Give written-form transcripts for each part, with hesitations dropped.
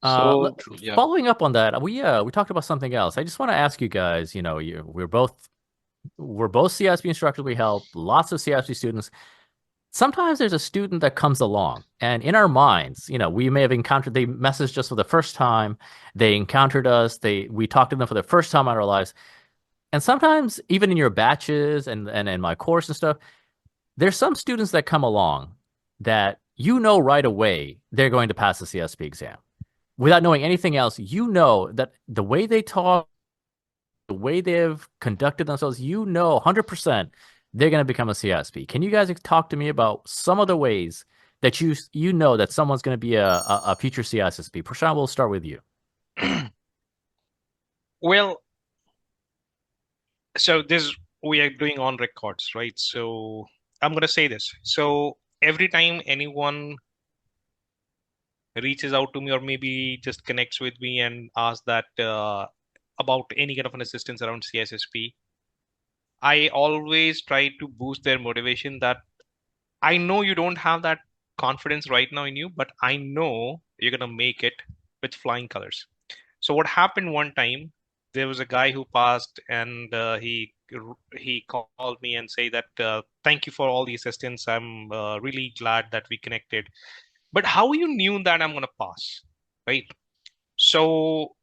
So yeah. Following up on that, we talked about something else. I just want to ask you guys, we're both CISP instructors. We help lots of CISP students. Sometimes there's a student that comes along, and in our minds, we may have encountered, they messaged us for the first time, they encountered us, we talked to them for the first time in our lives. And sometimes even in your batches and in my course and stuff, there's some students that come along that right away they're going to pass the CSP exam. Without knowing anything else, that the way they talk, the way they've conducted themselves, 100% they're going to become a CSP. Can you guys talk to me about some of the ways that you know that someone's going to be a future CISSP? Prashant, we'll start with you. Well, so this we are doing on records, right? So I'm gonna say this. So every time anyone reaches out to me or maybe just connects with me and asks that about any kind of an assistance around CISSP, I always try to boost their motivation that I know you don't have that confidence right now in you, but I know you're gonna make it with flying colors. So what happened one time, there was a guy who passed and he called me and say that thank you for all the assistance. I'm really glad that we connected. But how you knew that I'm gonna pass, right? So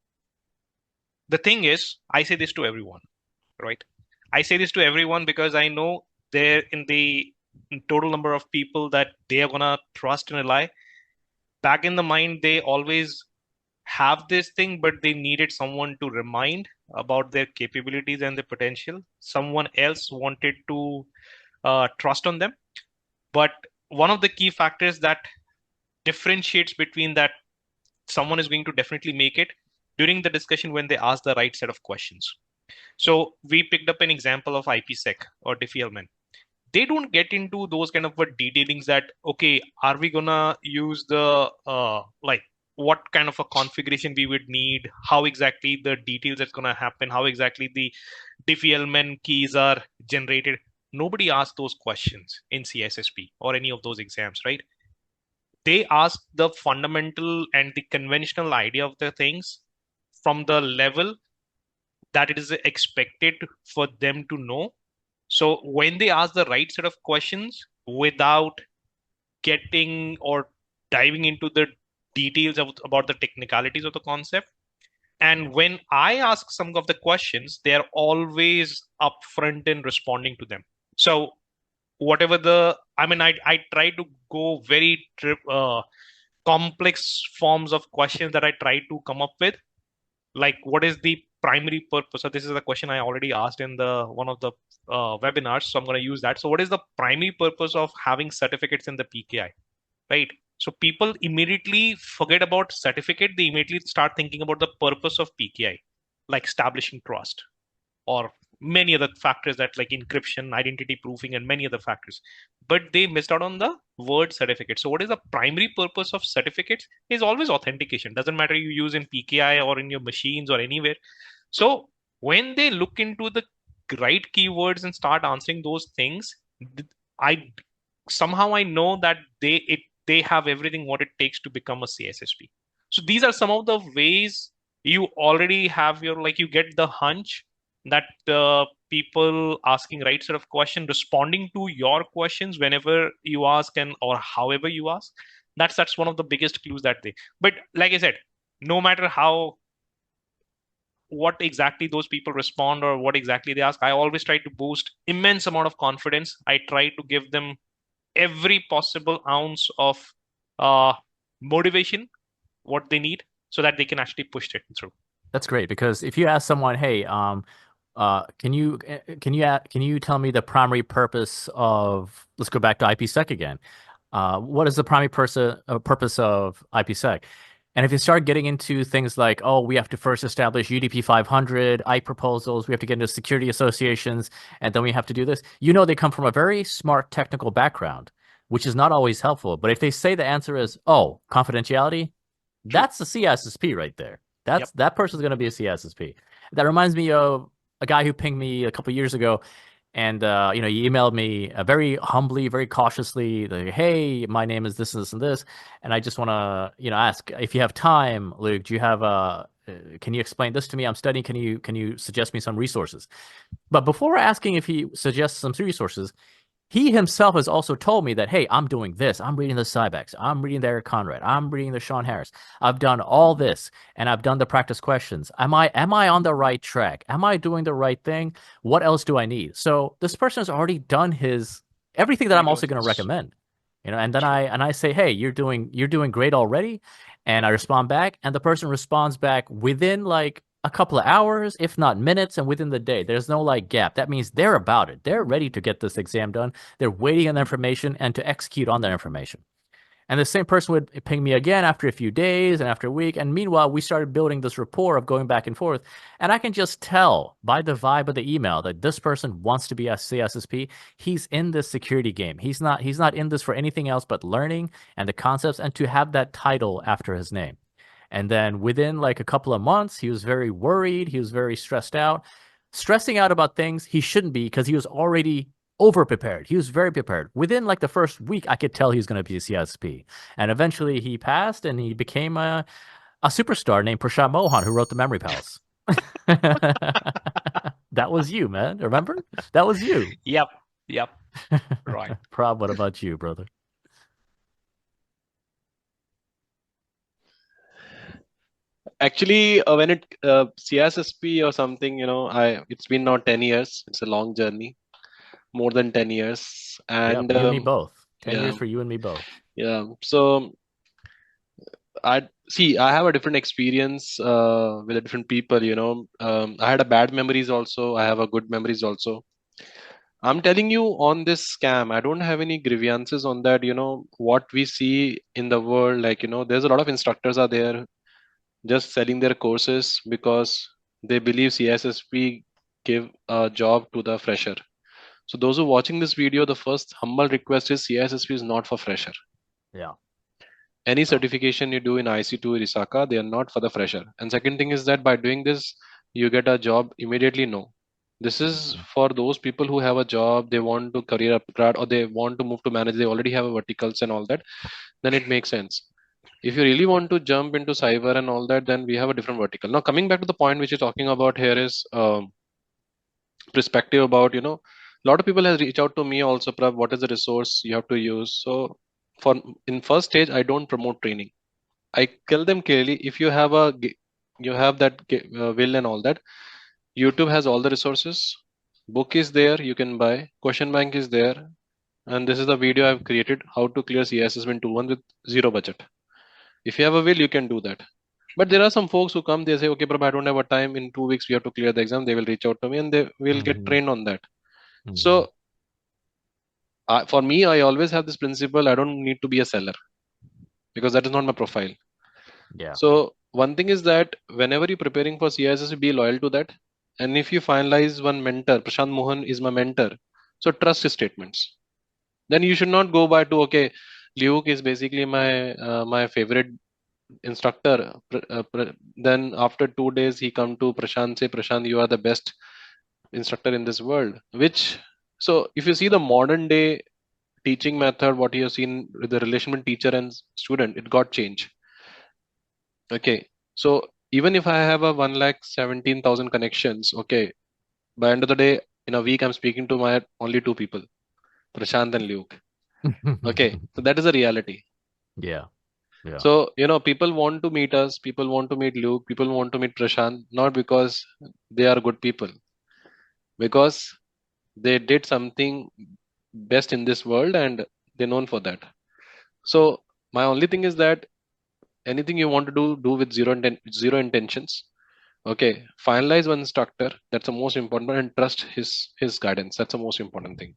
the thing is, I say this to everyone, right? I say this to everyone because I know they're in the total number of people that they are gonna trust and rely. Back in the mind, they always have this thing, but they needed someone to remind about their capabilities and their potential. Someone else wanted to trust on them. But one of the key factors that differentiates between that someone is going to definitely make it during the discussion when they ask the right set of questions. So we picked up an example of IPsec or defilement. They don't get into those kind of detailings that, okay, are we gonna use the like what kind of a configuration we would need, how exactly the details that's gonna happen, how exactly the defilement keys are generated. Nobody asks those questions in CISSP or any of those exams, right? They ask the fundamental and the conventional idea of the things from the level that it is expected for them to know. So when they ask the right set of questions without getting or diving into the details about the technicalities of the concept, and when I ask some of the questions, they are always upfront in responding to them. So whatever I try to go very complex forms of questions that I try to come up with, like what is the primary purpose. So this is a question I already asked in the one of the webinars, so I'm going to use that. So what is the primary purpose of having certificates in the PKI, right? So people immediately forget about certificate, they immediately start thinking about the purpose of PKI, like establishing trust or many other factors that like encryption, identity proofing, and many other factors. But they missed out on the word certificate. So what is the primary purpose of certificates is always authentication. Doesn't matter you use in PKI or in your machines or anywhere. So when they look into the right keywords and start answering those things, I somehow I know that they have everything what it takes to become a CISSP. So these are some of the ways you already have your like you get the hunch that people asking right set of question, responding to your questions whenever you ask and or however you ask. That's one of the biggest clues that they. But like I said, no matter how what exactly those people respond or what exactly they ask, I always try to boost immense amount of confidence. I try to give them every possible ounce of uh, motivation, what they need, so that they can actually push it through. That's great because if you ask someone, hey, can you tell me the primary purpose of, let's go back to IPsec again. What is the primary purpose of IPsec? And if you start getting into things like, oh, we have to first establish UDP 500, I proposals, we have to get into security associations, and then we have to do this, they come from a very smart technical background, which is not always helpful. But if they say the answer is, oh, confidentiality, True. that's the CISSP right there. Yep. That person's going to be a CISSP. That reminds me of a guy who pinged me a couple years ago. And he emailed me very humbly, very cautiously, like, "Hey, my name is this and this, and I just want to, ask if you have time, Luke. Do you have can you explain this to me? I'm studying. Can you suggest me some resources?" But before asking if he suggests some resources, he himself has also told me that, hey, I'm doing this. I'm reading the Cybex. I'm reading the Eric Conrad. I'm reading the Sean Harris. I've done all this and I've done the practice questions. Am I on the right track? Am I doing the right thing? What else do I need? So this person has already done his everything that Due I'm also going to diligence. recommend. And then True. I say, hey, you're doing great already. And I respond back, and the person responds back within like a couple of hours, if not minutes, and within the day. There's no like gap. That means they're about it. They're ready to get this exam done. They're waiting on the information and to execute on that information. And the same person would ping me again after a few days and after a week. And meanwhile, we started building this rapport of going back and forth. And I can just tell by the vibe of the email that this person wants to be a CISSP. He's in this security game. He's not in this for anything else but learning and the concepts and to have that title after his name. And then within like a couple of months, he was very worried. He was very stressing out about things he shouldn't be because he was already over prepared. He was very prepared. Within like the first week, I could tell he was going to be a CSP. And eventually he passed and he became a superstar named Prashant Mohan, who wrote The Memory Palace. That was you, man. Remember? That was you. Yep. Yep. Right. Prob, what about you, brother? Actually, when it CISSP or something, I it's been now 10 years. It's a long journey, more than 10 years. Yep, And you and me both. 10 years yeah, for you and me both. yeah. So I have a different experience with the different people, I had a bad memories also. I have a good memories also. I'm telling you on this scam, I don't have any grievances on that. What we see in the world, like, there's a lot of instructors are there just selling their courses because they believe CISSP give a job to the fresher. So those who are watching this video, the first humble request is CISSP is not for fresher. Yeah. Any No. certification you do in IC2 Risaka, they are not for the fresher. And second thing is that by doing this, you get a job immediately. No. This is Mhm. for those people who have a job, they want to career upgrade or they want to move to manage, they already have a verticals and all that, then it makes sense. If you really want to jump into cyber and all that, then we have a different vertical. Now, coming back to the point which you're talking about here is perspective about, a lot of people has reached out to me also, Prab, what is the resource you have to use? So for in first stage, I don't promote training. I tell them clearly, if you have you have that will and all that, YouTube has all the resources. Book is there, you can buy. Question bank is there. And this is the video I've created, how to clear CISSP in 2-1 with zero budget. If you have a will, you can do that. But there are some folks who come, they say, okay, Prabha, I don't have a time. In 2 weeks, we have to clear the exam. They will reach out to me and they will get Mhm. trained on that. Mhm. So for me, I always have this principle. I don't need to be a seller because that is not my profile. Yeah. So one thing is that whenever you're preparing for CISS, be loyal to that. And if you finalize one mentor, Prashant Mohan is my mentor. So trust his statements. Then you should not go by to, okay, Luke is basically my favorite instructor. Then after 2 days, he come to Prashant, say, Prashant, you are the best instructor in this world. Which, so if you see the modern day teaching method, what you have seen with the relation between teacher and student, it got changed. Okay. So even if I have a 1,17,000 connections, okay, by end of the day, in a week, I'm speaking to my only two people, Prashant and Luke. Okay. So that is a reality. Yeah. Yeah. So, people want to meet us, people want to meet Luke, people want to meet Prashant, not because they are good people, because they did something best in this world and they're known for that. So, my only thing is that anything you want to do, do with zero intentions. Okay, finalize one instructor. That's the most important, and trust his guidance. That's the most important thing.